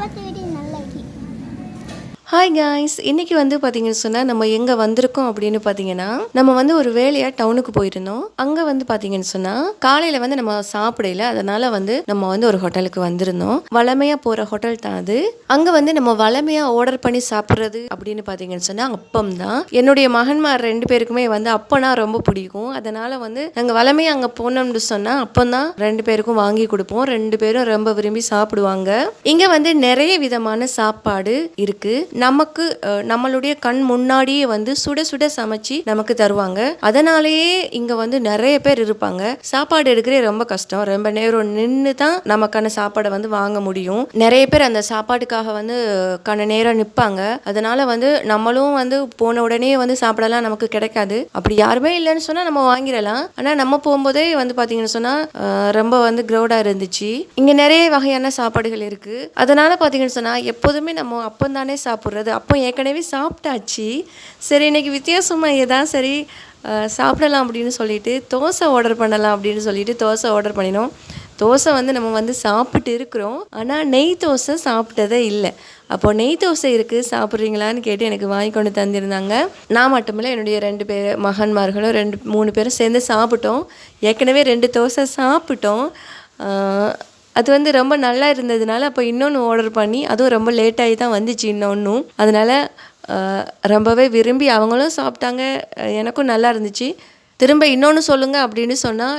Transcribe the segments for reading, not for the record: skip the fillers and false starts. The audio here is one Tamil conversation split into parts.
அப்பத்து வீடு நல்ல இட்லி. ஹாய் காய்ஸ், இன்றைக்கி வந்து பார்த்தீங்கன்னு சொன்னால் நம்ம எங்கே வந்திருக்கோம் அப்படின்னு பார்த்தீங்கன்னா, நம்ம வந்து ஒரு வேலையாக டவுனுக்கு போயிருந்தோம். அங்கே வந்து பார்த்தீங்கன்னு சொன்னால் காலையில் வந்து நம்ம சாப்பிடல, அதனால் வந்து நம்ம வந்து ஒரு ஹோட்டலுக்கு வந்திருந்தோம். வளமையாக போகிற ஹோட்டல் தான் அது. அங்கே வந்து நம்ம வளமையாக ஆர்டர் பண்ணி சாப்பிட்றது அப்படின்னு பார்த்தீங்கன்னு சொன்னால் அப்பம் தான். என்னுடைய மகன்மார் 2 பேருக்குமே வந்து அப்பம்னா ரொம்ப பிடிக்கும். அதனால் வந்து நாங்கள் வளமையாக அங்கே போனோம்னு சொன்னால் அப்பம் தான் 2 பேருக்கும் வாங்கி கொடுப்போம். 2 பேரும் ரொம்ப விரும்பி சாப்பிடுவாங்க. இங்கே வந்து நிறைய விதமான சாப்பாடு இருக்குது. நமக்கு நம்மளுடைய கண் முன்னாடியே வந்து சுட சுட சமைச்சு நமக்கு தருவாங்க. அதனாலேயே இங்க வந்து நிறைய பேர் இருப்பாங்க. சாப்பாடு எடுக்கிறே ரொம்ப கஷ்டம். ரொம்ப நேரம் நின்று தான் நமக்கான சாப்பாடை வந்து வாங்க முடியும். நிறைய பேர் அந்த சாப்பாட்டுக்காக வந்து கண்ண நேரம் நிற்பாங்க. அதனால வந்து நம்மளும் வந்து போன உடனே வந்து சாப்பிடலாம் நமக்கு கிடைக்காது. அப்படி யாருமே இல்லைன்னு சொன்னா நம்ம வாங்கிடலாம். ஆனா நம்ம போகும்போதே வந்து பாத்தீங்கன்னு சொன்னா ரொம்ப வந்து கிரௌடா இருந்துச்சு. இங்க நிறைய வகையான சாப்பாடுகள் இருக்கு. அதனால பாத்தீங்கன்னு சொன்னா எப்போதுமே நம்ம அப்பம் தானே சாப்பிடுறது. அப்போ ஏற்கனவே சாப்பிட்டாச்சு. சரி இன்னைக்கு வித்தியாசமாக ஏதாவது சரி சாப்பிடலாம் அப்படின்னு சொல்லிட்டு தோசை ஆர்டர் பண்ணலாம் அப்படின்னு சொல்லிட்டு தோசை ஆர்டர் பண்ணினோம். தோசை வந்து நம்ம வந்து சாப்பிட்டு இருக்கிறோம், ஆனால் நெய் தோசை சாப்பிட்டதே இல்லை. அப்போது நெய் தோசை இருக்குது சாப்பிட்றீங்களான்னு கேட்டு எனக்கு வாங்கி கொண்டு தந்திருந்தாங்க. நான் மட்டுமில்லை, என்னுடைய 2 பேர் மகன்மார்களும் 3 பேரும் சேர்ந்து சாப்பிட்டோம். ஏற்கனவே 2 தோசை சாப்பிட்டோம். அது வந்து ரொம்ப நல்லா இருந்ததுனால அப்போ இன்னொன்று ஆர்டர் பண்ணி, அதுவும் ரொம்ப லேட்டாகி தான் வந்துச்சு இன்னொன்றும். அதனால் ரொம்பவே விரும்பி அவங்களும் சாப்பிட்டாங்க, எனக்கும் நல்லா இருந்துச்சு. திரும்ப இன்னொன்று சொல்லுங்கள் அப்படின்னு சொன்னால்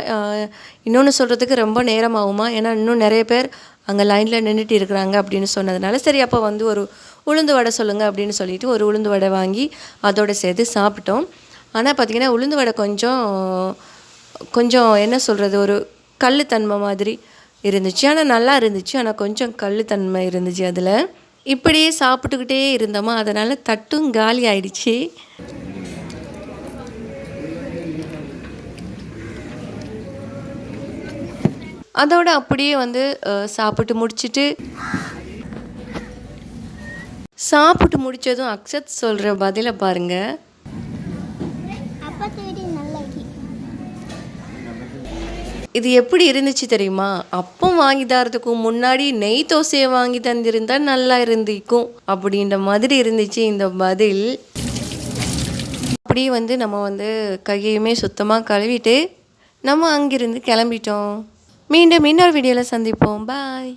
இன்னொன்று சொல்கிறதுக்கு ரொம்ப நேரம் ஆகுமா, ஏன்னா இன்னும் நிறைய பேர் அங்கே லைனில் நின்றுட்டு இருக்கிறாங்க அப்படின்னு சொன்னதுனால சரி அப்போ வந்து ஒரு உளுந்து வடை சொல்லுங்கள் அப்படின்னு சொல்லிட்டு ஒரு உளுந்து வடை வாங்கி அதோடு சேர்த்து சாப்பிட்டோம். ஆனால் பார்த்திங்கன்னா உளுந்து வடை கொஞ்சம் என்ன சொல்கிறது, ஒரு கல் தன்மை மாதிரி இருந்துச்சு. ஆனால் நல்லா இருந்துச்சு, ஆனால் கொஞ்சம் கல் தன்மை இருந்துச்சு அதில். இப்படியே சாப்பிட்டுக்கிட்டே இருந்தோமா, அதனால் தட்டும் காலி ஆயிடுச்சு. அதோடு அப்படியே வந்து சாப்பிட்டு முடித்ததும் அக்ஷத் சொல்கிற பதிலை பாருங்கள். அப்பத்து வீடு நல்ல இட்லி. இது எப்படி இருந்துச்சு தெரியுமா? அப்பம் வாங்கி தரதுக்கு முன்னாடி நெய் தோசையை வாங்கி தந்திருந்தா நல்லா இருந்திருக்கும் அப்படின்ற மாதிரி இருந்துச்சு இந்த பதில். அப்படியே வந்து நம்ம வந்து கையையுமே சுத்தமாக கழுவிட்டு நம்ம அங்கிருந்து கிளம்பிட்டோம். மீண்டும் இன்னொரு வீடியோவில் சந்திப்போம். பாய்.